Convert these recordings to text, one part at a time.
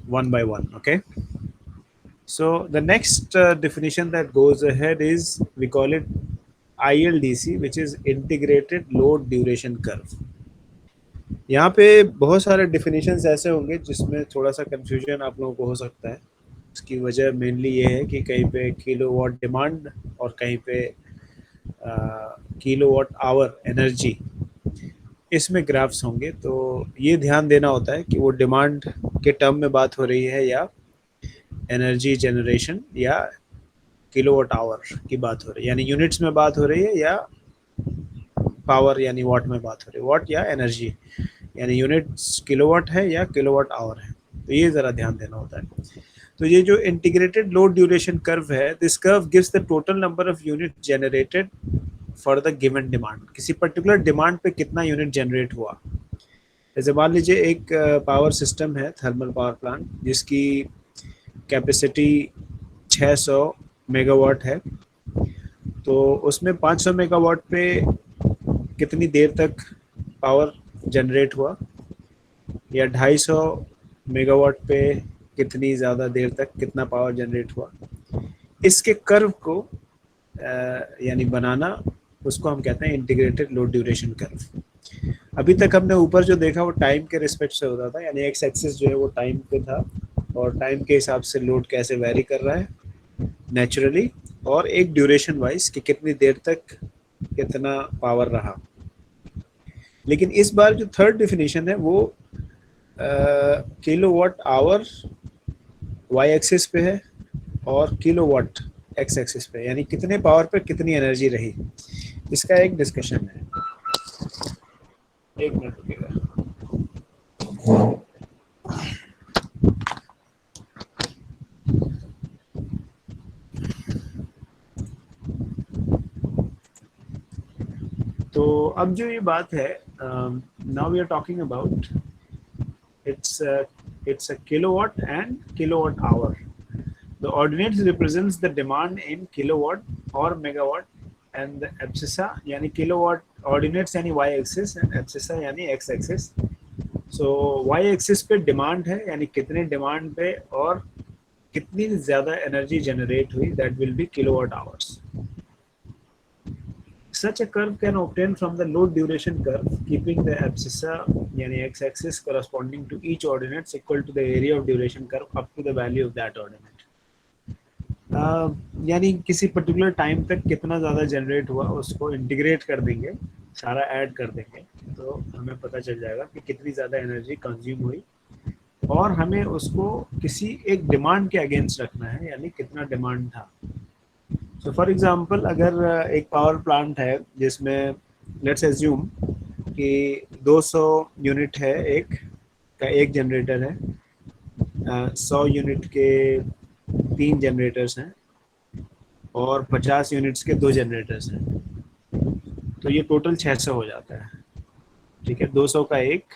one by one. Okay. So the next definition that goes ahead is, we call it ILDC, which is Integrated Load Duration Curve. यहाँ पे बहुत सारे definitions ऐसे होंगे जिसमें थोड़ा सा कंफ्यूजन आप लोगों को हो सकता है। इसकी वजह मेनली ये है कि कहीं पे किलोवाट डिमांड और कहीं पे किलोवाट आवर एनर्जी, इसमें ग्राफ्स होंगे। तो ये ध्यान देना होता है कि वो डिमांड के टर्म में बात हो रही है या एनर्जी जनरेशन या किलोवाट आवर की बात हो रही है, यानी यूनिट्स में बात हो रही है या पावर यानी वाट में बात हो रही है, वाट या एनर्जी यानी यूनिट्स किलोवाट है या किलोवाट आवर है। तो ये ज़रा ध्यान देना होता है। तो ये जो इंटीग्रेटेड लोड ड्यूरेशन कर्व है, this curve gives the total number of unit generated for the given demand. किसी पर्टिकुलर डिमांड पे कितना यूनिट जनरेट हुआ। जैसे मान लीजिए एक पावर सिस्टम है, थर्मल पावर प्लांट, जिसकी कैपेसिटी 600 मेगावाट है। तो उसमें 500 मेगावाट पे कितनी देर तक पावर जनरेट हुआ, या 250 मेगावाट पे कितनी ज़्यादा देर तक कितना पावर जनरेट हुआ, इसके कर्व को यानी बनाना, उसको हम कहते हैं इंटीग्रेटेड लोड ड्यूरेशन कर्व। अभी तक हमने ऊपर जो देखा वो टाइम के रिस्पेक्ट से होता था, यानी एक्स एक्सिस जो है वो टाइम पे था, और टाइम के हिसाब से लोड कैसे वेरी कर रहा है नेचुरली, और एक ड्यूरेशन वाइज कि कितनी देर तक कितना पावर रहा। लेकिन इस बार जो थर्ड डेफिनेशन है वो किलोवाट आवर वाई एक्सिस पे है और किलोवाट एक्स एक्सिस पे, यानी कितने पावर पे कितनी एनर्जी रही, इसका एक डिस्कशन है। एक मिनट रुकिएगा। तो अब जो ये बात है, now we are talking about it's a kilowatt and kilowatt hour. The ordinates represents the demand in kilowatt or megawatt, and the abscissa यानी kilowatt ordinates यानी y axis and abscissa यानी x axis. So y axis पे demand है, यानी कितने demand पे और कितनी ज़्यादा energy generate हुई, that will be kilowatt hours. Such a curve can obtain from the load duration curve, keeping the abscissa यानी x axis corresponding to each ordinates equal to the area of duration curve up to the value of that ordinate. यानी किसी particular time तक कितना ज़्यादा generate हुआ उसको integrate कर देंगे, सारा ऐड कर देंगे, तो हमें पता चल जाएगा कि कितनी ज़्यादा एनर्जी कंज्यूम हुई, और हमें उसको किसी एक डिमांड के अगेंस्ट रखना है, यानी कितना डिमांड था। सो फॉर एग्जांपल, अगर एक पावर प्लांट है जिसमें लेट्स एज्यूम कि 200 यूनिट है, एक जनरेटर है, 100 यूनिट के 3 जनरेटर्स हैं और 50 यूनिट्स के 2 जनरेटर्स हैं, तो ये टोटल 600 हो जाता है। ठीक है, 200 का एक,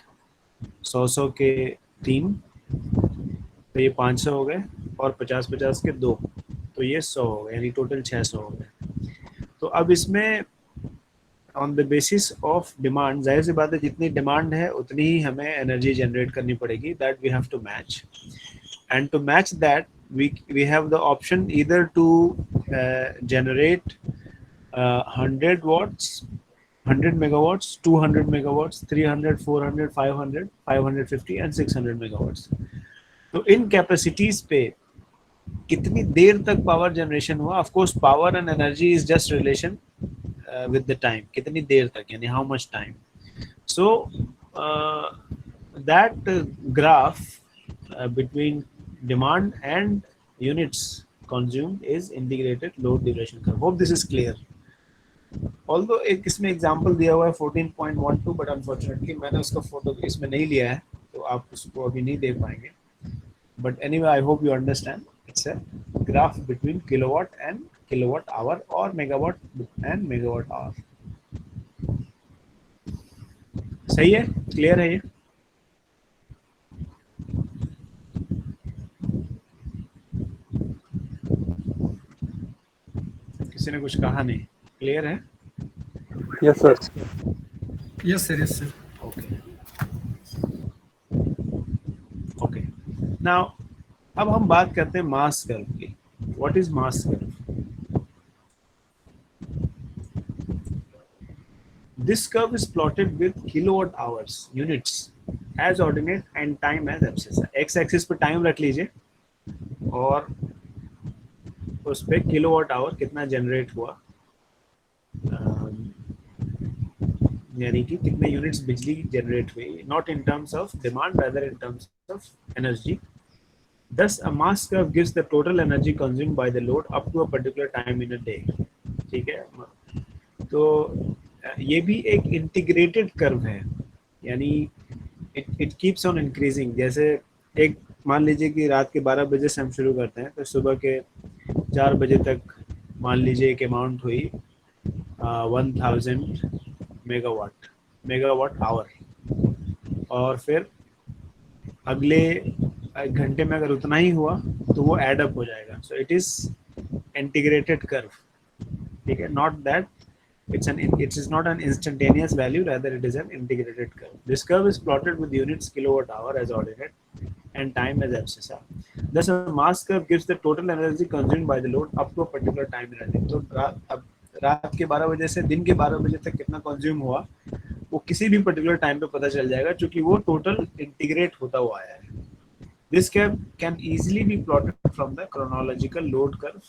100 के 3, तो ये 500 हो गए, और 50 के 2, तो ये 100 हो गए, यानी टोटल 600 हो गए। तो अब इसमें on the basis of demand, जाहिर सी बात है जितनी डिमांड है उतनी ही हमें एनर्जी जनरेट करनी पड़ेगी, that we have to match. And to match that we have the option either to generate 100 watts, 100 megawatts, 200 megawatts, 300, 400, 500, 550 and 600 megawatts. तो इन कैपेसिटीज पे कितनी देर तक पावर जनरेशन हुआ। Of course power and energy is just relation with the time, कितनी देर तक यानी how much time. So that graph between demand and units consumed is integrated load duration curve. Hope this is clear. Although एक इसमें example दिया हुआ है 14.12, but unfortunately मैंने उसका फोटो इसमें नहीं लिया है, तो आप उसको अभी नहीं देख पाएंगे। But anyway I hope you understand, it's a graph between kilowatt and kilowatt hour और मेगावाट एंड मेगावाट आवर। सही है, क्लियर है ये? किसी ने कुछ कहा नहीं? क्लियर है? Yes sir. Yes sir, yes sir. Okay. Now अब हम बात करते हैं मास कर्व की. What is mass curve? This curve is plotted with kilowatt hours units as ordinate and time as abscissa. X axis पे टाइम रख लीजिए और उस पे किलोवाट आवर कितना जनरेट हुआ, यानी कि कितने यूनिट्स बिजली जनरेट हुई, not in terms of demand rather in terms of energy. Thus, a mass curve gives the total energy consumed by the load up to a particular time in a day. ठीक है, तो ये भी एक integrated curve है, यानी it keeps on increasing. जैसे एक मान लीजिए कि रात के 12 बजे से हम शुरू करते हैं, तो सुबह के 4 बजे तक मान लीजिए एक अमाउंट हुई 1000 मेगावाट आवर, और फिर अगले एक घंटे में अगर उतना ही हुआ तो वो एड अप हो जाएगा. So it is integrated curve. ठीक है, not that it is not an instantaneous value, rather it is an integrated curve. This curve is plotted with units kilowatt hour as ordinate and time as abscissa. Thus a mass curve gives the total energy consumed by the load up to a particular time in a day. तो रात के 12 बजे से दिन के 12 बजे तक कितना कंज्यूम हुआ वो किसी भी पर्टिकुलर टाइम पे पता चल जाएगा, क्योंकि वो टोटल इंटीग्रेट होता हुआ आया है. This curve can easily be plotted from the chronological load curve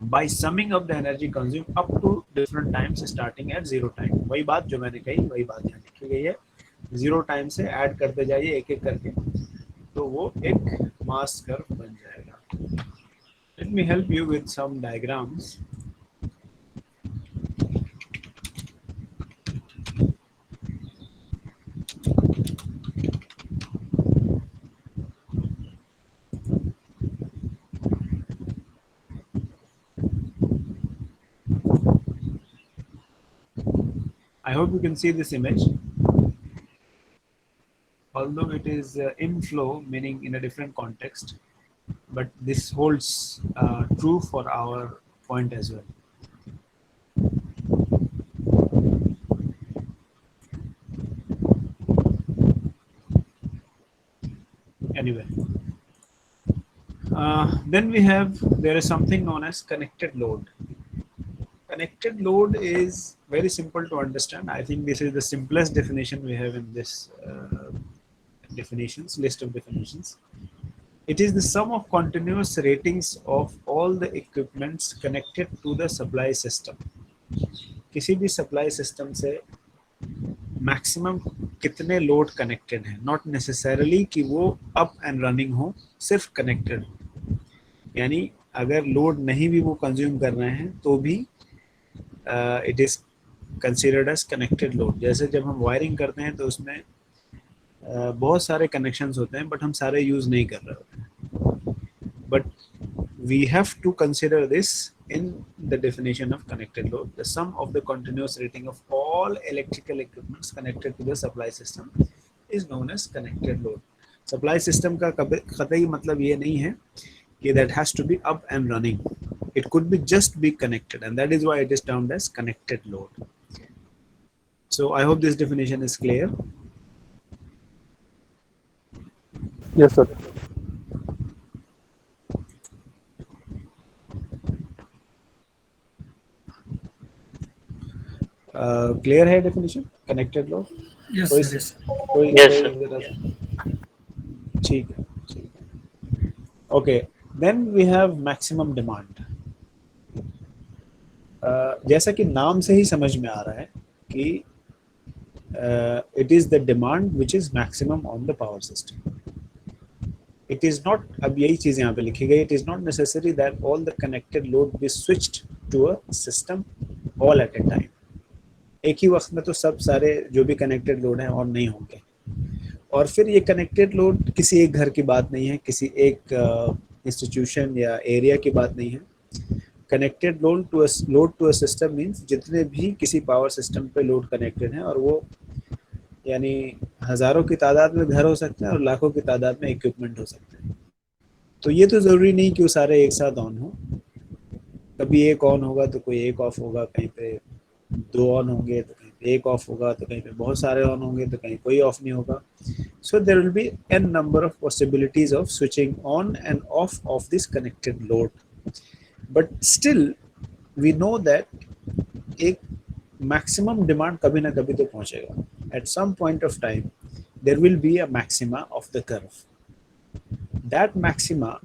by summing up the energy consumed up to different times starting at zero time. वही बात जो मैंने कही, वही बात यहाँ लिखी गई है. जीरो टाइम से ऐड करते जाइए एक एक करके, तो वो एक मास कर्व बन जाएगा. Let me help you with some diagrams. I hope you can see this image. Although it is in flow, meaning in a different context, but this holds true for our point as well. Anyway, then there is something known as connected load. Connected load is very simple to understand. I think this is the simplest definition we have in this list of definitions. It is the sum of continuous ratings of all the equipments connected to the supply system. किसी भी supply system से maximum कितने load connected हैं, not necessarily कि वो up and running हो, सिर्फ connected हो. यानी अगर लोड नहीं भी वो कंज्यूम कर रहे हैं तो भी it is considered as connected load. जैसे जब हम वायरिंग करते हैं तो उसमें बहुत सारे कनेक्शंस होते हैं, बट हम सारे यूज नहीं कर रहे होते हैं. But we have to consider this in the definition of connected load. The sum of the continuous rating of all electrical equipments connected to the supply system is known as connected load. Supply system का कतई मतलब ये नहीं है कि that has to be up and running. It could be just be connected, and that is why it is termed as connected load. So I hope this definition is clear. Yes, sir. Clear है definition connected load? Yes, कोई sir, yes. कोई Yes, sir. ठीक है, ठीक है. Okay, then we have maximum demand. जैसा कि नाम से ही समझ में आ रहा है कि it is the demand which is maximum on the power system. It is not, अब यही चीज यहाँ पे लिखी गई, it is not necessary that all the connected load be switched to a system all at a time. एक ही वक्त में तो सब सारे जो भी कनेक्टेड लोड हैं ऑन नहीं होंगे. और फिर ये कनेक्टेड लोड किसी एक घर की बात नहीं है, किसी एक इंस्टीट्यूशन या एरिया की बात नहीं है. Connected load to a system means जितने भी किसी पावर सिस्टम पे लोड कनेक्टेड हैं, और वो यानी हजारों की तादाद में घर हो सकते हैं और लाखों की तादाद में इक्विपमेंट हो सकते हैं. तो ये तो ज़रूरी नहीं कि वो सारे एक साथ ऑन हो. कभी एक ऑन होगा तो कोई एक ऑफ होगा, कहीं पे दो ऑन होंगे तो कहीं पे एक ऑफ होगा, तो कहीं पे बहुत सारे ऑन होंगे तो कहीं कोई ऑफ नहीं होगा. So there will be n number of possibilities of switching on and off of this connected load. But still we know that एक maximum demand कभी ना कभी तो पहुंचेगा. At some point of time there will be a maxima of the curve. That maxima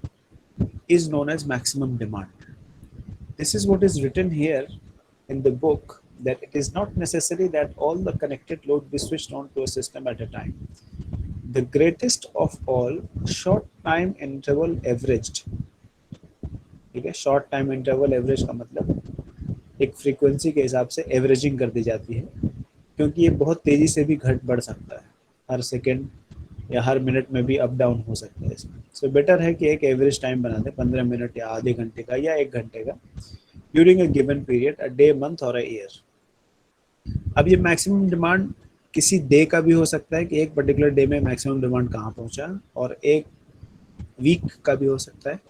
is known as maximum demand. This is what is written here in the book, that it is not necessary that all the connected load be switched on to a system at a time. The greatest of all short time interval averaged. ठीक है, short time interval average का मतलब एक frequency के हिसाब से averaging कर दी जाती है, क्योंकि ये बहुत तेजी से भी घट बढ़ सकता है, हर सेकेंड या हर मिनट में भी अप डाउन हो सकता है इसमें. सो बेटर है कि एक एवरेज टाइम बना दें 15 मिनट या आधे घंटे का या 1 घंटे का during a given period, a day, month और अ ईयर. अब ये मैक्सिमम डिमांड किसी डे का भी हो सकता है कि एक पर्टिकुलर डे में मैक्सिमम डिमांड कहाँ पहुंचा, और एक वीक का भी हो सकता है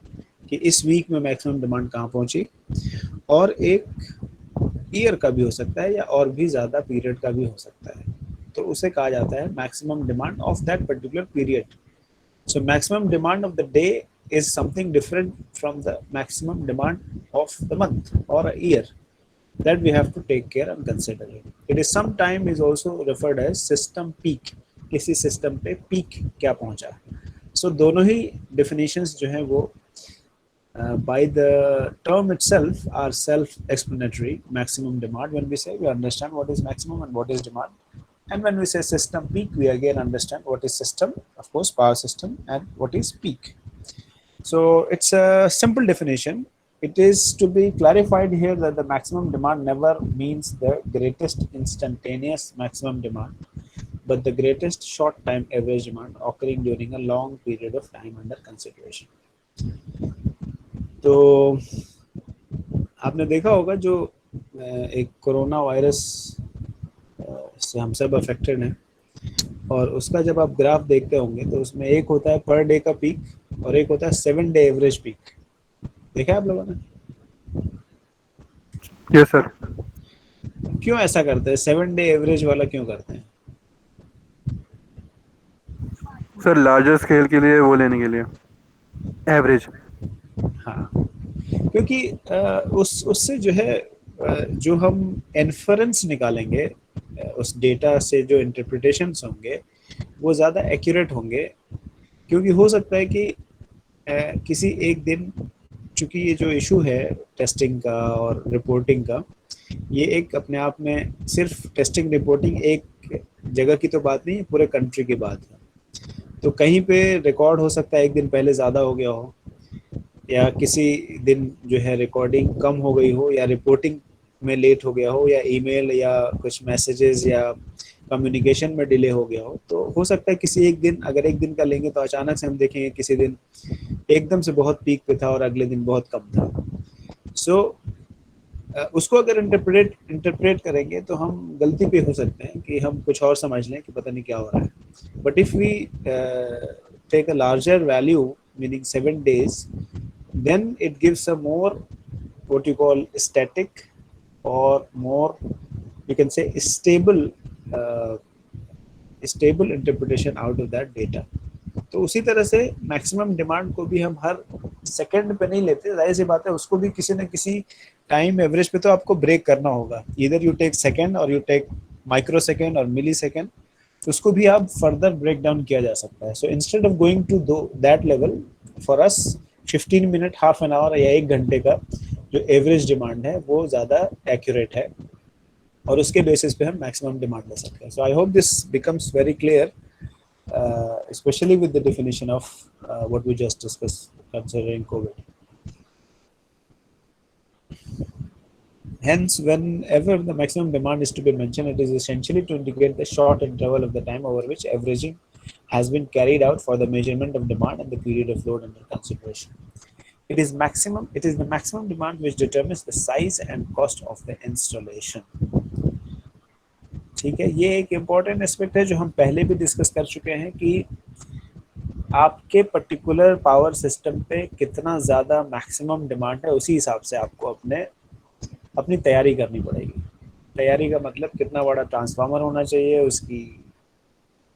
कि इस वीक में मैक्सिमम डिमांड कहाँ पहुंची, और एक ईयर का भी हो सकता है या और भी ज़्यादा पीरियड का भी हो सकता है. तो उसे कहा जाता है maximum demand of that particular period. So maximum demand of the day is something different from the maximum demand of the month or a year, that we have to take care and consider it. It is sometime is also referred as system peak. किसी system पे peak क्या पहुंचा. सो दोनों ही definitions जो हैं वो by the term itself are self-explanatory. Maximum demand, when we say, we understand what is maximum and what is demand, and when we say system peak, we again understand what is system, of course power system, and what is peak. So it's a simple definition. It is to be clarified here that the maximum demand never means the greatest instantaneous maximum demand, but the greatest short time average demand occurring during a long period of time under consideration. तो आपने देखा होगा जो एक corona virus से हम सब affected हैं, और उसका जब आप ग्राफ देखते होंगे तो उसमें एक होता है पर डे का पीक और एक होता है 7 डे एवरेज पीक. देखा है आप लोगों ने? Yes sir. क्यों ऐसा करते हैं? 7 डे एवरेज वाला क्यों करते हैं? सर लार्जर स्केल के लिए वो लेने के लिए एवरेज. हाँ, क्योंकि उससे जो है जो हम इन्फरेंस निकालेंगे उस डेटा से, जो इंटरप्रिटेशंस होंगे वो ज़्यादा एक्यूरेट होंगे. क्योंकि हो सकता है कि किसी एक दिन, चूंकि ये जो इशू है टेस्टिंग का और रिपोर्टिंग का, ये एक अपने आप में सिर्फ टेस्टिंग रिपोर्टिंग एक जगह की तो बात नहीं है, पूरे कंट्री की बात है. तो कहीं पे रिकॉर्ड हो सकता है एक दिन पहले ज़्यादा हो गया हो, या किसी दिन जो है रिकॉर्डिंग कम हो गई हो, या रिपोर्टिंग में लेट हो गया हो, या ईमेल या कुछ मैसेजेस या कम्युनिकेशन में डिले हो गया हो. तो हो सकता है किसी एक दिन, अगर एक दिन का लेंगे तो अचानक से हम देखेंगे किसी दिन एकदम से बहुत पीक पे था और अगले दिन बहुत कम था. सो उसको अगर इंटरप्रेट करेंगे तो हम गलती पे हो सकते हैं कि हम कुछ और समझ लें कि पता नहीं क्या हो रहा है. But if we take a larger value meaning 7 days, then it gives a more what you call static or more, you can say, uh, stable interpretation out of that data. तो उसी तरह से मैक्सिमम डिमांड को भी हम हर second पे नहीं लेते. जाहिर सी बात है उसको भी किसी न किसी टाइम एवरेज पे तो आपको ब्रेक करना होगा. इधर यू टेक सेकंड और यू टेक माइक्रो सेकंड और मिली सेकंड, तो उसको भी आप फर्दर ब्रेक डाउन किया जा सकता है. So instead of going to that level, for us 15 minute, half an hour या 1 घंटे का जो एवरेज डिमांड है वो ज़्यादा एक्यूरेट है, और उसके बेसिस पे हम मैक्सिमम डिमांड ले सकते हैं. So I hope this becomes very clear, especially with the definition of what we just discussed considering COVID. Hence, whenever the maximum demand is to be mentioned, it is essentially to indicate the short interval of the time over which averaging has been carried out for the measurement of demand and the period of load under consideration. It is the maximum demand which determines the size and cost of the installation. ठीक है, ये एक important aspect है जो हम पहले भी discuss कर चुके हैं कि आपके पर्टिकुलर पावर सिस्टम पे कितना ज़्यादा मैक्सिमम डिमांड है, उसी हिसाब से आपको अपनी तैयारी करनी पड़ेगी. तैयारी का मतलब कितना बड़ा ट्रांसफार्मर होना चाहिए, उसकी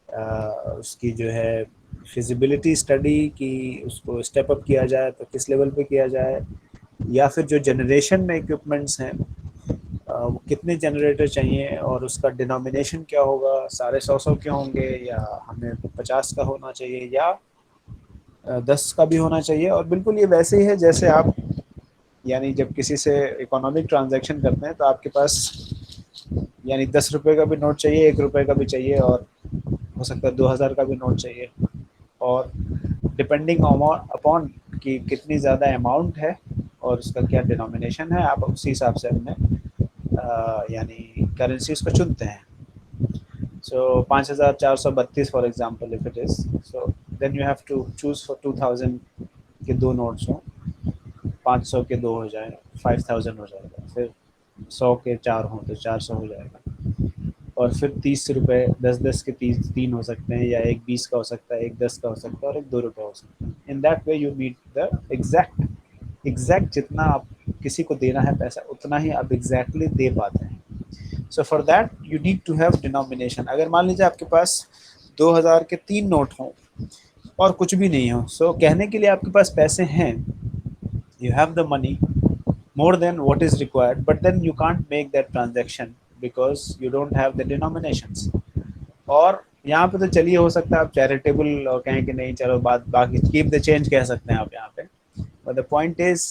उसकी जो है फिजिबिलिटी स्टडी की, उसको स्टेप अप किया जाए तो किस लेवल पे किया जाए, या फिर जो जनरेशन में इक्विपमेंट्स हैं वो कितने जनरेटर चाहिए और उसका डिनोमिनेशन क्या होगा, सारे 100 के होंगे या हमें 50 का होना चाहिए या 10 का भी होना चाहिए। और बिल्कुल ये वैसे ही है जैसे आप यानी जब किसी से इकोनॉमिक ट्रांजैक्शन करते हैं तो आपके पास यानी 10 रुपए का भी नोट चाहिए, 1 रुपए का भी चाहिए, और हो सकता है 2000 का भी नोट चाहिए। और डिपेंडिंग अपॉन कि कितनी ज़्यादा अमाउंट है और उसका क्या डिनोमिनेशन है, आप उसी हिसाब से अपने यानी करेंसीज को चुनते हैं। So 5432 for example if it is, so then you have to choose for 2000 के दो नोट्स हों, 500 के दो हो जाए 5000 हो जाएगा, फिर 100 के चार हों तो 400 हो जाएगा, और फिर 30 रुपए 10 10 के 3 हो सकते हैं, या एक 20 का हो सकता है, एक 10 का हो सकता है, और एक 2 रुपए हो सकता है। In that way you meet the exact जितना आप किसी को देना है पैसा उतना ही आप एग्जैक्टली दे पाते हैं। So for that you need to have denomination. अगर मान लीजिए आपके पास 2000 के 3 नोट हों और कुछ भी नहीं हो, सो कहने के लिए आपके पास पैसे हैं, you have the money more than what is required, but then you can't make that transaction because you don't have the denominations। और यहाँ पे तो चलिए हो सकता है आप चैरिटेबल और कहें कि नहीं चलो बात बाकी कीप द चेंज कह सकते हैं आप यहाँ पे, but the point is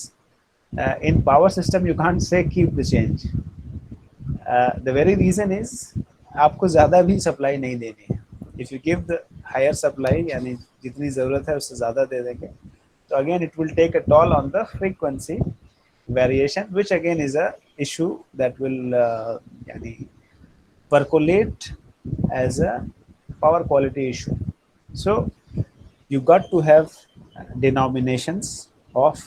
in power system you can't say keep the change। the very reason is आपको ज़्यादा भी सप्लाई नहीं देनी है। If you give the higher supply यानी जितनी ज़रूरत है उससे ज़्यादा दे देंगे तो again it will take a toll on the frequency variation, which again is a issue that will yani percolate as a power quality issue। So you got to have denominations of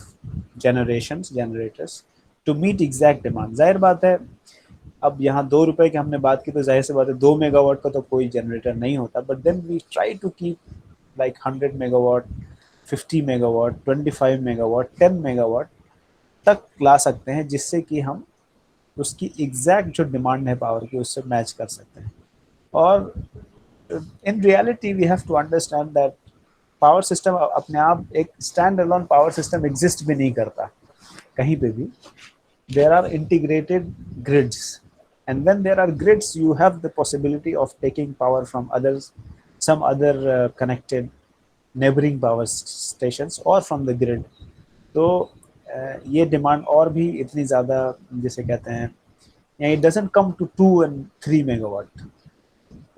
generators to meet exact demand। जाहिर बात है अब यहाँ 2 रुपए की हमने बात की तो जाहिर सी बात है 2 मेगावाट का तो कोई जनरेटर नहीं होता, but then we try to keep like 100 megawatt, 50 megawatt, 25 megawatt, 10 megawatt तक ला सकते हैं, जिससे कि हम उसकी एग्जैक्ट जो डिमांड है पावर की उससे मैच कर सकते हैं। और in reality we have to understand that power system अपने आप एक stand alone power system exist भी नहीं करता कहीं पे भी। there are integrated grids, and when there are grids you have the possibility of taking power from others, some other connected neighboring power stations or from the grid। तो ये demand और भी इतनी ज़्यादा जिसे कहते हैं it doesn't come to 2 and 3 megawatt,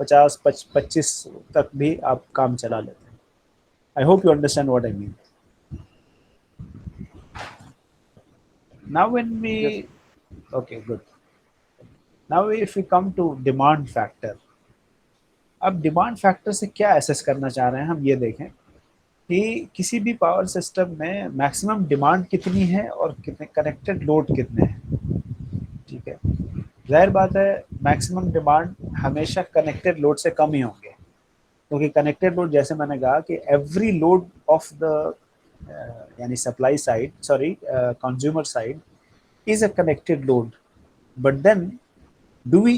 50 25 तक भी आप काम चला लेते हैं। I hope you understand what I mean. Now when we Yes. Okay good, now if we come to demand factor. अब डिमांड फैक्टर से क्या एसेस करना चाह रहे हैं हम ये देखें कि किसी भी पावर सिस्टम में मैक्सिमम डिमांड कितनी है और कितने कनेक्टेड लोड कितने हैं। ठीक है, जाहिर बात है मैक्सिमम डिमांड हमेशा कनेक्टेड लोड से कम ही होंगे, क्योंकि कनेक्टेड लोड जैसे मैंने कहा कि एवरी लोड ऑफ द यानी supply side sorry consumer side is a connected load, but then do we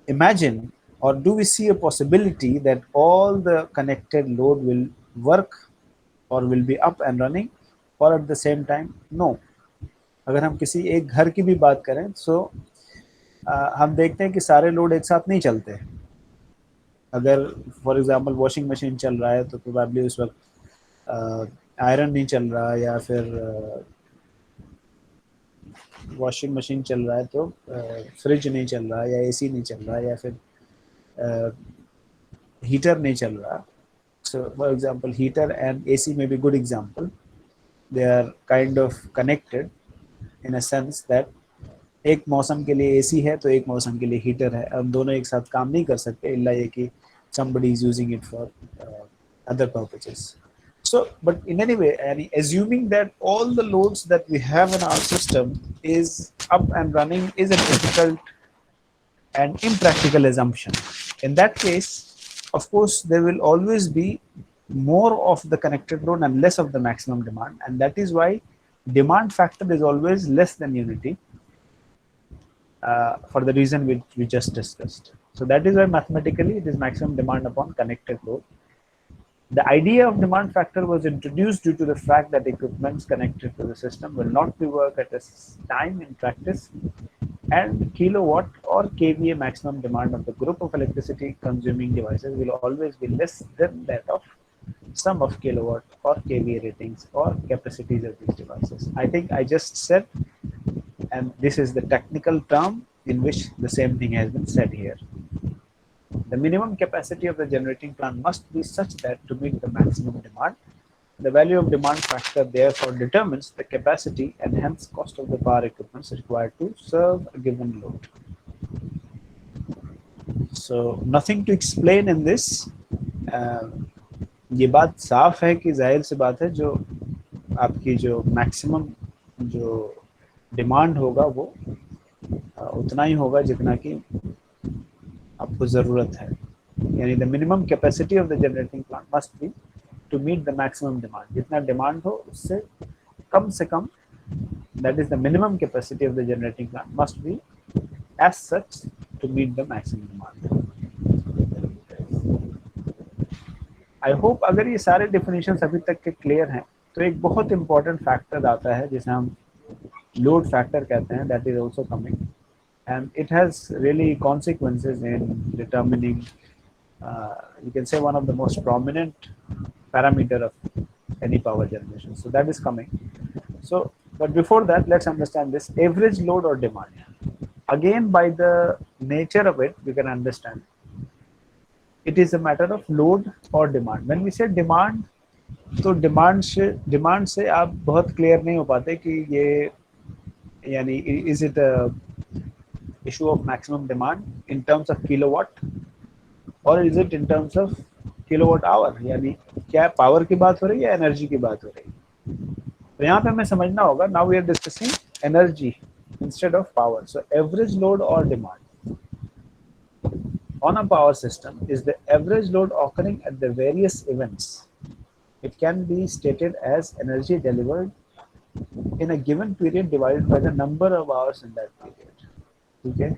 imagine or do we see a possibility that all the connected load will work or will be up and running or at the same time? No। अगर हम किसी एक घर की भी बात करें तो हम देखते हैं कि सारे लोड एक साथ नहीं चलते। अगर फॉर एग्जांपल वॉशिंग मशीन चल रहा है तो प्रोबेबली उस वक्त आयरन नहीं चल रहा, या फिर वॉशिंग मशीन चल रहा है तो फ्रिज नहीं चल रहा, या एसी नहीं चल रहा, या फिर हीटर नहीं चल रहा। So for example heater and AC में भी good example, they are kind of connected in a sense that एक मौसम के लिए एसी है तो एक मौसम के लिए हीटर है, अब दोनों एक साथ काम नहीं कर सकते इल्ला ये कि somebody is using it for other purposes। So but in any way, and assuming that all the loads that we have in our system is up and running is a difficult and impractical assumption. In that case, of course there will always be more of the connected load and less of the maximum demand, and that is why demand factor is always less than unity, for the reason which we just discussed। So that is why mathematically it is maximum demand upon connected load. The idea of demand factor was introduced due to the fact that equipments connected to the system will not be work at a time in practice, and kilowatt or kVA maximum demand of the group of electricity consuming devices will always be less than that of sum of kilowatt or kVA ratings or capacities of these devices. I think I just said, and this is the technical term in which the same thing has been said here. The minimum capacity of the generating plant must be such that to meet the maximum demand, the value of demand factor therefore determines the capacity and hence cost of the power equipment required to serve a given load. So nothing to explain in this. ये बात साफ है कि जाहिर सी बात है जो आपकी जो मैक्सिमम जो डिमांड होगा वो उतना ही होगा जितना कि आपको ज़रूरत है, यानी the minimum capacity of the generating plant must be to meet the maximum demand, जितना डिमांड हो उससे कम से कम, that is the minimum capacity of the generating plant must be as such to meet the maximum demand. I hope अगर ये सारे definitions अभी तक के क्लियर हैं तो एक बहुत इंपॉर्टेंट फैक्टर आता है जिसे हम लोड फैक्टर कहते हैं, that is also coming and it has really consequences in determining, you can say, one of the most prominent parameter of any power generation. So that is coming. So but before that, let's understand this average load or demand. Again, by the nature of it, we can understand it is a matter of load or demand. When we say demand, तो demand से आप बहुत clear नहीं हो पाते कि ये, यानी is it issue of maximum demand in terms of kilowatt or is it in terms of kilowatt hour, यानी क्या पावर की बात हो रही है या एनर्जी की बात हो रही है. तो यहाँ पे हमें समझना होगा, now we are discussing energy instead of power. So average load or demand on a power system is the average load occurring at the various events. It can be stated as energy delivered in a given period divided by the number of hours in that period. ठीक है,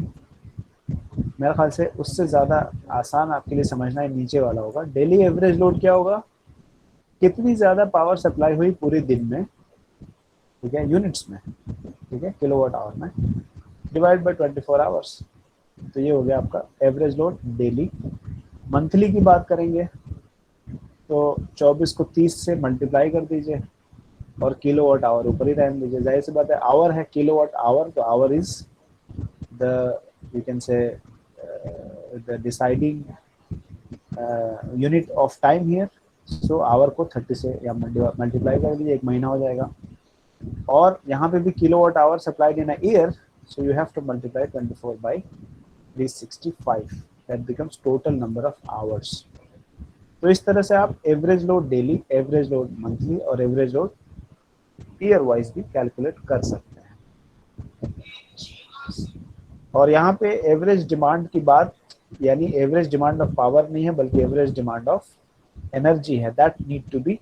मेरे ख्याल से उससे ज़्यादा आसान आपके लिए समझना है नीचे वाला होगा. डेली एवरेज लोड क्या होगा, कितनी ज़्यादा पावर सप्लाई हुई पूरे दिन में, ठीक है, यूनिट्स में, ठीक है, किलोवाट आवर में, डिवाइड बाय 24 आवर्स. तो ये हो गया आपका एवरेज लोड डेली. मंथली की बात करेंगे तो 24 को 30 से मल्टीप्लाई कर दीजिए और किलोवाट आवर ऊपर ही रहने दीजिए. जाहिर सी बात है आवर है किलोवाट आवर, तो our is the, you can say, the deciding unit of time here. So our को 30 से या मल्टीप्लाई कर दीजिए, एक महीना हो जाएगा. और यहाँ पे भी kilowatt hour supplied in a year, so you have to multiply 24 by 365. that becomes total number of hours. तो इस तरह से आप average load daily, average load monthly और एवरेज लोड ईयर वाइज भी कैलकुलेट कर सकते हैं. और यहाँ पे एवरेज डिमांड की बात, यानी एवरेज डिमांड ऑफ पावर नहीं है बल्कि एवरेज डिमांड ऑफ एनर्जी है. दैट नीड टू बी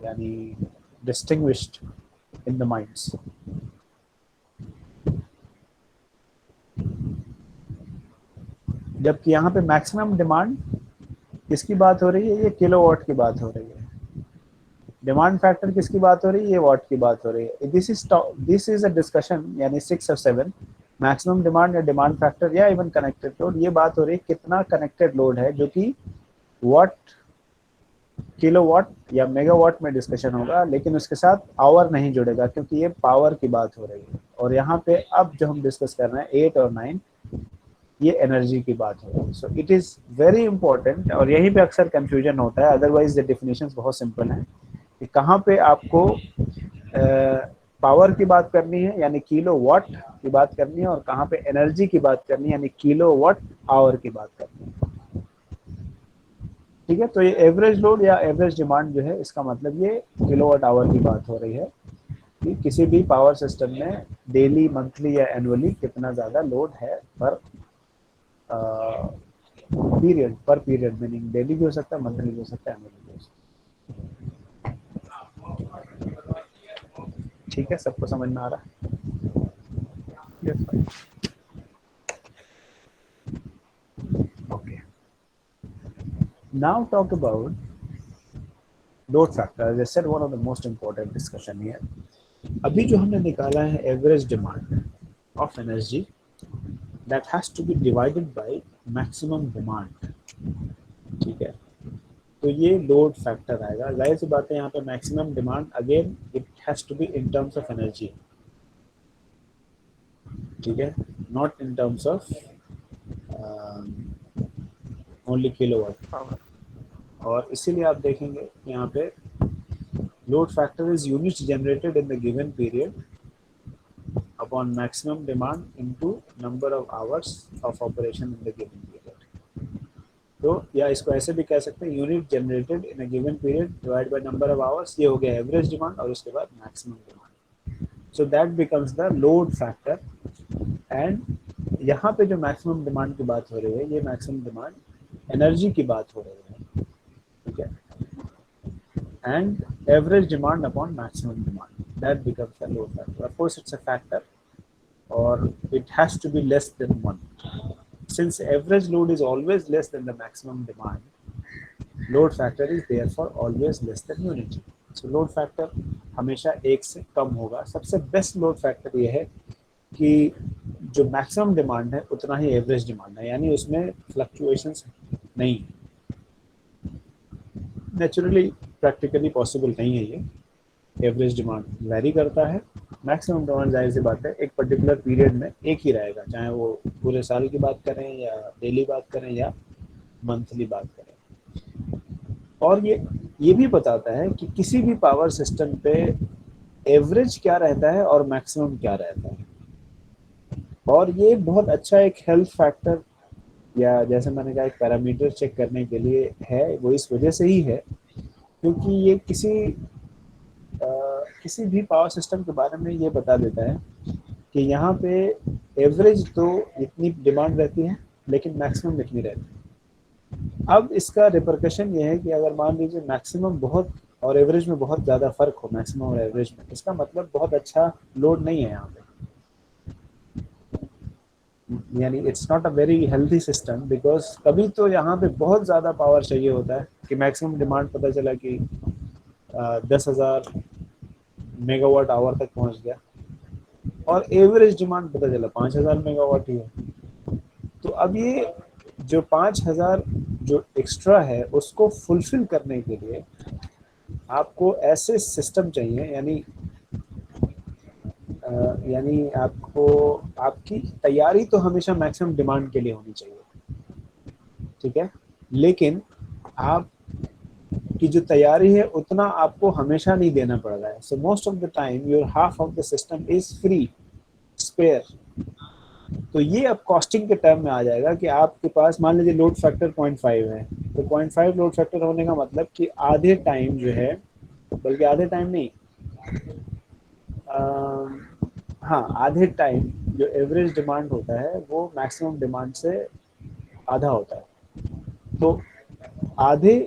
यानी डिस्टिंग्विश्ड इन द माइंड्स. जबकि यहाँ पे मैक्सिमम डिमांड किसकी बात हो रही है, ये किलोवाट की बात हो रही है. डिमांड फैक्टर किसकी बात हो रही है, ये वाट की बात हो रही है. दिस इज अ डिस्कशन, यानी 6 और 7, मैक्सिमम डिमांड या डिमांड फैक्टर या इवन कनेक्टेड लोड. ये बात हो रही है कितना कनेक्टेड लोड है, जो कि वाट, किलोवाट या मेगावाट में डिस्कशन होगा, लेकिन उसके साथ आवर नहीं जुड़ेगा क्योंकि ये पावर की बात हो रही है. और यहाँ पे अब जो हम डिस्कस कर रहे हैं 8 और 9, ये एनर्जी की बात हो रही है. So it is very important, और यहीं पे अक्सर कंफ्यूजन होता है. अदरवाइज द डेफिनेशंस बहुत सिंपल हैं कि कहाँ पे आपको पावर की बात करनी है यानी किलो वाट की बात करनी है, और कहाँ पे एनर्जी की बात करनी है यानी किलो वाट आवर की बात करनी है. ठीक है, तो ये एवरेज लोड या एवरेज डिमांड जो है, इसका मतलब ये किलोवाट आवर की बात हो रही है कि किसी भी पावर सिस्टम में डेली, मंथली या एनुअली कितना ज़्यादा लोड है पर पीरियड, पर पीरियड, मीनिंग डेली भी हो सकता है, मंथली भी हो सकता है, एनुअली भी हो सकता है. ठीक है, सबको समझ में आ रहा है? Now talk about load factor. As I said, one of the most important discussion here. अभी जो हमने निकाला है average demand of energy that has to be divided by maximum demand, ठीक है। तो ये लोड फैक्टर आएगा। जाहिर सी बात है यहाँ पे maximum demand again it has to be in terms of energy, ठीक है, not in terms of only kilowatt. Power. और इसीलिए आप देखेंगे यहाँ पे load factor is units generated in the given period upon maximum demand into number of hours of operation in the given period. तो या इसको ऐसे भी कह सकते हैं unit generated in a given period divide by number of hours, ये हो गया एवरेज डिमांड और उसके बाद maximum demand. So that becomes the load factor. And यहाँ पे जो मैक्सिमम डिमांड की बात हो रही है, ये मैक्सिमम डिमांड एनर्जी की बात हो रही है, ठीक है। And average demand upon maximum demand, that becomes the load factor. Of course it's a factor, or it has to be less than 1. Since average load is always less than the maximum demand, load factor is therefore always less than unity. So load factor हमेशा 1 से कम होगा। सबसे best load factor ये है कि जो maximum demand है उतना ही एवरेज डिमांड है, यानी उसमें फ्लक्चुएशंस नहीं। नेचुरली प्रैक्टिकली पॉसिबल नहीं है ये, एवरेज डिमांड वैरी करता है। मैक्सिमम डिमांड जाहिर सी बात है एक पर्टिकुलर पीरियड में एक ही रहेगा, चाहे वो पूरे साल की बात करें या डेली बात करें या मंथली बात करें। और ये भी बताता है कि किसी भी पावर सिस्टम पे एवरेज क्या रहता है और मैक्सिमम क्या रहता है। और ये बहुत अच्छा एक हेल्थ फैक्टर या जैसे मैंने कहा एक पैरामीटर चेक करने के लिए है। वो इस वजह से ही है क्योंकि ये किसी भी पावर सिस्टम के बारे में ये बता देता है कि यहाँ पे एवरेज तो इतनी डिमांड रहती है लेकिन मैक्सिमम इतनी रहती है। अब इसका रिपरकशन ये है कि अगर मान लीजिए मैक्सिमम बहुत और एवरेज में बहुत ज़्यादा फर्क हो, मैक्सिमम और एवरेज में, इसका मतलब बहुत अच्छा लोड नहीं है यहाँ पे, यानी it's not a very healthy system. Because कभी तो यहाँ पे बहुत ज़्यादा पावर चाहिए होता है कि मैक्सिमम डिमांड पता चला कि 10,000 मेगावाट आवर तक पहुँच गया और एवरेज डिमांड पता चला 5,000 मेगावाट ही है। तो अब ये जो 5,000 जो एक्स्ट्रा है उसको फुलफिल करने के लिए आपको ऐसे सिस्टम चाहिए, यानी आपको आपकी तैयारी तो हमेशा मैक्सिमम डिमांड के लिए होनी चाहिए, ठीक है। लेकिन आप की जो तैयारी है उतना आपको हमेशा नहीं देना पड़ रहा है। So most of the time your half of the system is free spare. तो ये अब कॉस्टिंग के टर्म में आ जाएगा कि आपके पास मान लीजिए लोड फैक्टर 0.5 है, तो 0.5 लोड फैक्टर होने का मतलब कि आधे टाइम जो है, बल्कि आधे टाइम नहीं, हाँ आधे टाइम जो एवरेज डिमांड होता है वो मैक्सिमम डिमांड से आधा होता है। तो आधे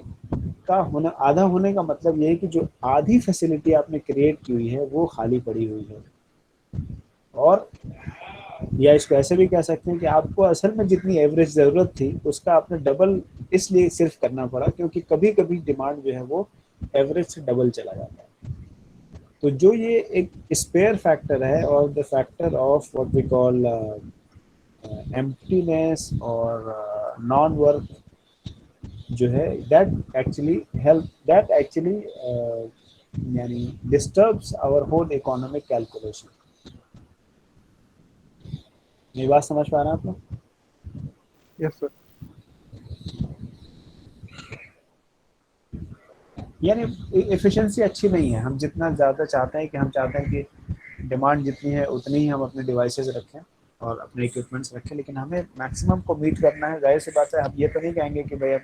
का होना, आधा होने का मतलब ये है कि जो आधी फैसिलिटी आपने क्रिएट की हुई है वो खाली पड़ी हुई है। और या इसको ऐसे भी कह सकते हैं कि आपको असल में जितनी एवरेज ज़रूरत थी उसका आपने डबल इसलिए सिर्फ करना पड़ा क्योंकि कभी कभी डिमांड जो है वो एवरेज से डबल चला जाता है। तो जो ये एक स्पेयर फैक्टर है और the factor of what we call emptiness और नॉन वर्क जो है, दैट एक्चुअली यानी disturbs our whole economic calculation. मेरी बात समझ पा रहे हैं आप लोग? Yes sir. यानी एफिशिएंसी अच्छी नहीं है। हम जितना ज़्यादा चाहते हैं कि हम चाहते हैं कि डिमांड जितनी है उतनी ही हम अपने डिवाइसेस रखें और अपने इक्विपमेंट्स रखें, लेकिन हमें मैक्सिमम को मीट करना है। जाहिर सी बात है, हम ये तो नहीं कहेंगे कि भाई हम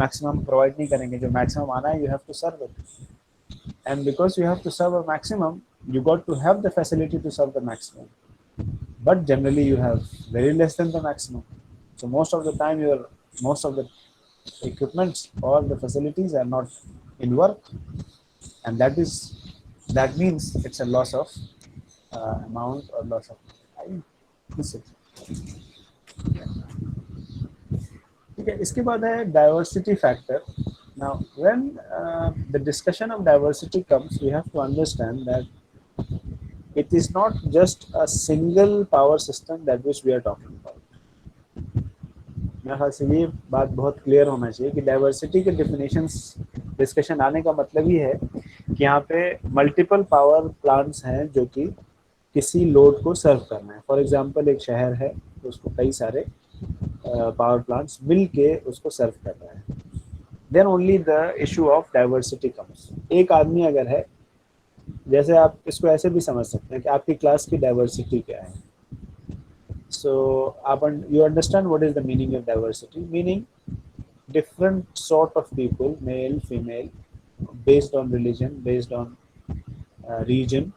मैक्सिमम प्रोवाइड नहीं करेंगे। जो मैक्सिमम आना है you have to serve it, and because you have to serve a maximum you got to have the facility to serve the maximum, but generally you have very less than the maximum. So most of the time most of the equipments or the facilities are not in work, and that means it's a loss of amount or loss of time. ठीक ठीक है, इसके बाद है diversity factor. Now when the discussion of diversity comes, we have to understand that it is not just a single power system that which we are talking about. मेरे ख्याल से ये बात बहुत क्लियर होना चाहिए कि डाइवर्सिटी के डिफिनेशंस डिस्कशन आने का मतलब ये है कि यहाँ पे मल्टीपल पावर प्लांट्स हैं जो कि किसी लोड को सर्व करना है. फॉर एग्जांपल एक शहर है तो उसको कई सारे पावर प्लांट्स मिल के उसको सर्व कर रहा है. Then only the issue of diversity comes. एक आदमी अगर है, जैसे आप इसको ऐसे भी समझ सकते हैं कि आपकी क्लास की डाइवर्सिटी क्या है. So you understand what is the meaning of diversity? Meaning different sort of people, male, female, based on religion, based on region,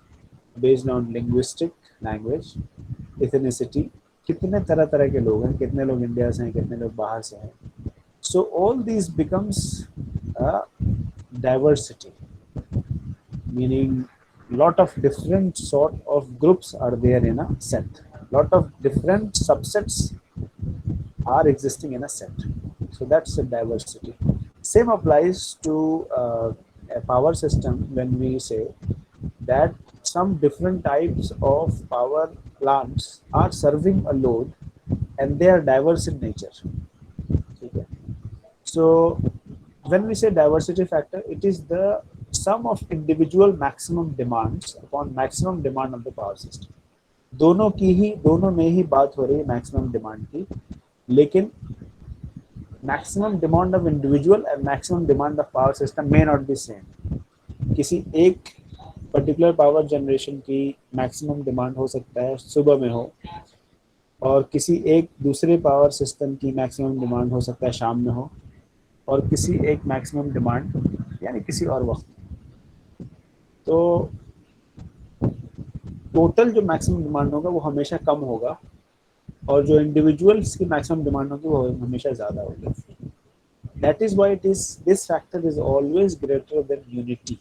based on linguistic language, ethnicity. कितने तरह तरह के लोग हैं, कितने लोग इंडिया से हैं, कितने लोग बाहर से हैं. So all these becomes a diversity, meaning lot of different sort of groups are there in a set. Lot of different subsets are existing in a set. So that's a diversity. Same applies to a power system when we say that some different types of power plants are serving a load and they are diverse in nature. Okay. So when we say diversity factor, it is the sum of individual maximum demands upon maximum demand of the power system. दोनों में ही बात हो रही है maximum demand की, लेकिन maximum demand of individual and maximum demand of power system may not be same. किसी एक पर्टिकुलर पावर जनरेशन की मैक्सिमम डिमांड हो सकता है सुबह में हो, और किसी एक दूसरे पावर सिस्टम की मैक्सिमम डिमांड हो सकता है शाम में हो, और किसी एक मैक्सिमम डिमांड यानी किसी और वक्त. तो टोटल जो मैक्सिमम डिमांड होगा वो हमेशा कम होगा, और जो इंडिविजुअल्स की मैक्सिमम डिमांड होगी वो हमेशा ज़्यादा होगी. That is why it is this factor is always greater than unity.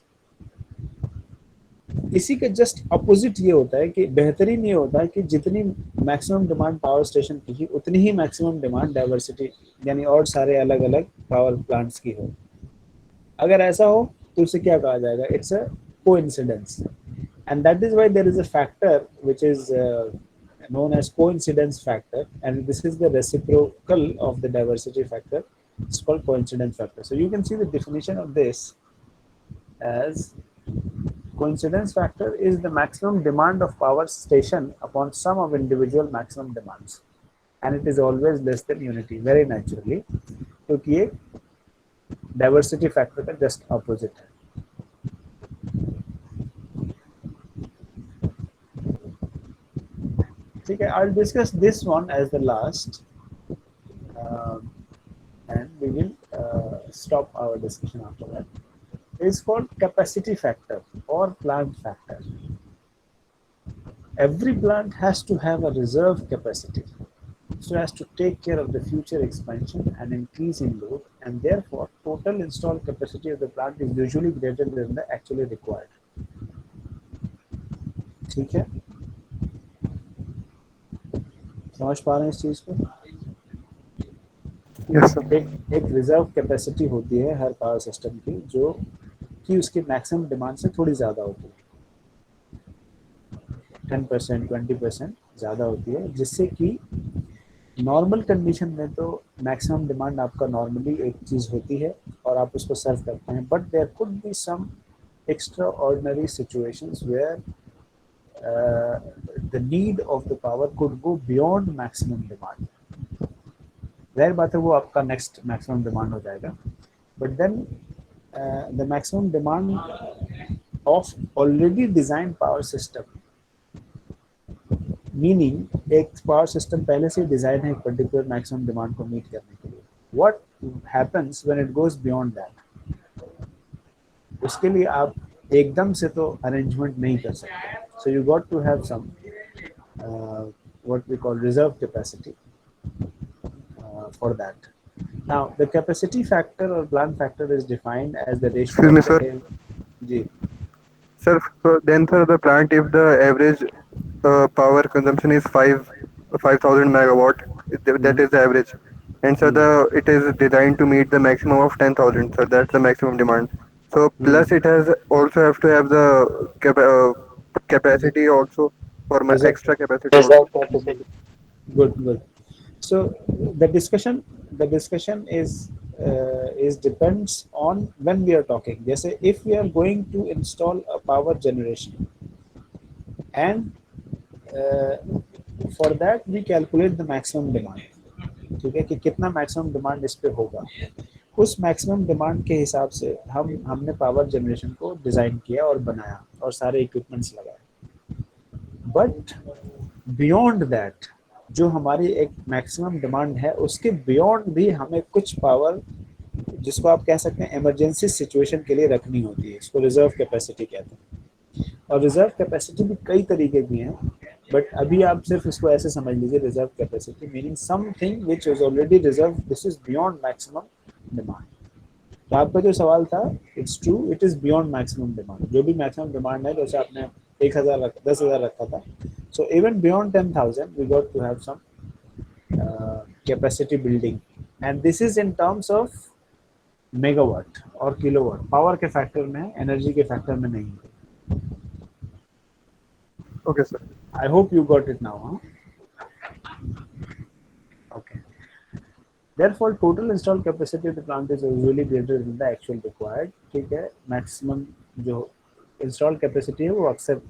इसी के जस्ट अपोजिट ये होता है कि बेहतरीन ये होता है कि जितनी मैक्सिमम डिमांड पावर स्टेशन की ही उतनी ही मैक्सिमम डिमांड डाइवर्सिटी यानी और सारे अलग अलग पावर प्लांट्स की हो. अगर ऐसा हो तो उसे क्या कहा जाएगा? It's a coincidence. And that is why there is a factor which is known as coincidence factor, and this is the reciprocal of the diversity factor. It's called coincidence factor. So you can see the definition of this as coincidence factor is the maximum demand of power station upon sum of individual maximum demands, and it is always less than unity, very naturally, क्योंकि ये diversity factor का just opposite है. ठीक है, I'll discuss this one as the last, and we will stop our discussion after that. It's called capacity factor or plant factor. Every plant has to have a reserve capacity so as to take care of the future expansion and increase in load, and therefore total installed capacity of the plant is usually greater than the actually required. ठीक है, समझ पा रहे हैं इस चीज को? Yes sir. एक रिजर्व कैपेसिटी होती है हर पावर सिस्टम की जो कि उसकी मैक्सिमम डिमांड से थोड़ी ज़्यादा होती है, 10% 20% ज़्यादा होती है, जिससे कि नॉर्मल कंडीशन में तो मैक्सिमम डिमांड आपका नॉर्मली एक चीज़ होती है और आप उसको सर्व करते हैं, but there could be some extraordinary situations where the need of the power could go beyond maximum demand. जाहिर बात है वो आपका नेक्स्ट मैक्सिमम डिमांड हो जाएगा, but then the maximum demand of already design power system, meaning एक power system पहले से डिजाइन है एक पर्टिकुलर मैक्सिमम डिमांड को मीट करने के लिए. What happens when it goes beyond that? उसके लिए आप एकदम से तो अरेंजमेंट नहीं कर सकते. So you got to have some what we call reserve capacity for that. Now the capacity factor or plant factor is defined as the ratio Excuse me, of sir. the Sir, so then sir, the plant, if the average power consumption is 5,000 megawatt, that is the average. and so the it is designed to meet the maximum of 10,000. So that's the maximum demand. So plus it has also have to have the capacity also for my Reserve extra capacity also. good, good. So the discussion is depends on when we are talking. जैसे if we are going to install a power generation and uh, for that we calculate the maximum demand. ठीक है कि कितना maximum demand इस पे होगा, उस maximum demand के हिसाब से हमने पावर जनरेशन को डिज़ाइन किया और बनाया और सारे इक्विपमेंट्स लगाए. बट बियॉन्ड दैट जो हमारी एक मैक्सिमम डिमांड है उसके बियॉन्ड भी हमें कुछ पावर जिसको आप कह सकते हैं इमरजेंसी सिचुएशन के लिए रखनी होती है. इसको रिजर्व कैपेसिटी कहते हैं. और रिजर्व कैपेसिटी भी कई तरीके की हैं, बट अभी आप सिर्फ इसको ऐसे समझ लीजिए reserve capacity meaning something which is already reserve, this is beyond maximum demand. तो आपका जो सवाल था, it's true, it is beyond maximum demand. जो भी मैक्सिमम डिमांड है, जैसे आपने 1,000 10,000 रखा था, so even beyond 10,000 we got to have some capacity building, and this is in terms of megawatt और किलोवाट. पावर के फैक्टर में है, एनर्जी के फैक्टर में नहीं है. Okay, sir. I hope you got it now. Okay. Therefore, total installed capacity of the plant is usually greater than the actual required. ठीक है, मैक्सिमम जो इंस्टॉल कैपेसिटी है वो अक्सर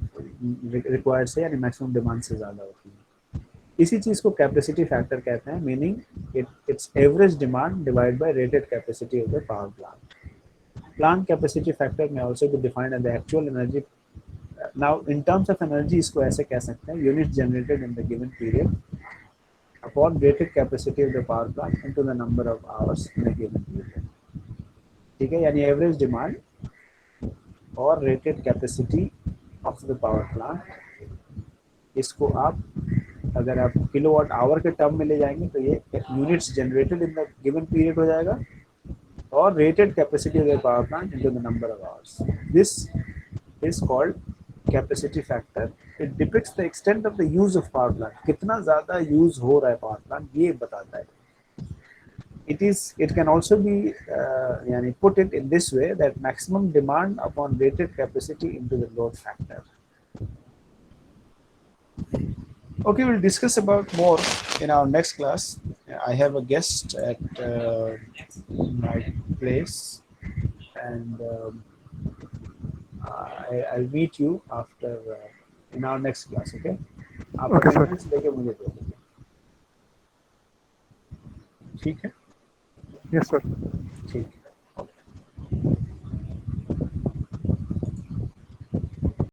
रिक्वायर्ड से यानी मैक्सिमम डिमांड से ज़्यादा होती है. इसी चीज़ को कैपेसिटी फैक्टर कहते हैं, meaning it's average demand divide by rated capacity of the power plant. Plant capacity factor में also be defined as the actual energy. Now in terms of energy इसको ऐसे कह सकते हैं, unit generated in the given period upon rated capacity of the power plant into the number of hours in a given period. ठीक है, यानी average demand और rated capacity of the power plant, इसको आप अगर आप किलोवाट आवर के term में ले जाएंगे तो ये units generated in the given period हो जाएगा और rated capacity of the power plant into the number of hours. This is called capacity factor. It depicts the extent of the use of power plant. कितना ज़्यादा use हो रहा है power plant ये बताता है. It can also be yani put it in this way that maximum demand upon rated capacity into the load factor. Okay, we'll discuss about more in our next class. I have a guest at my place, and I'll meet you after in our next class. Okay, आप Okay, sir. Attendance लेके मुझे दे दीजिए. ठीक है. Yes, sir.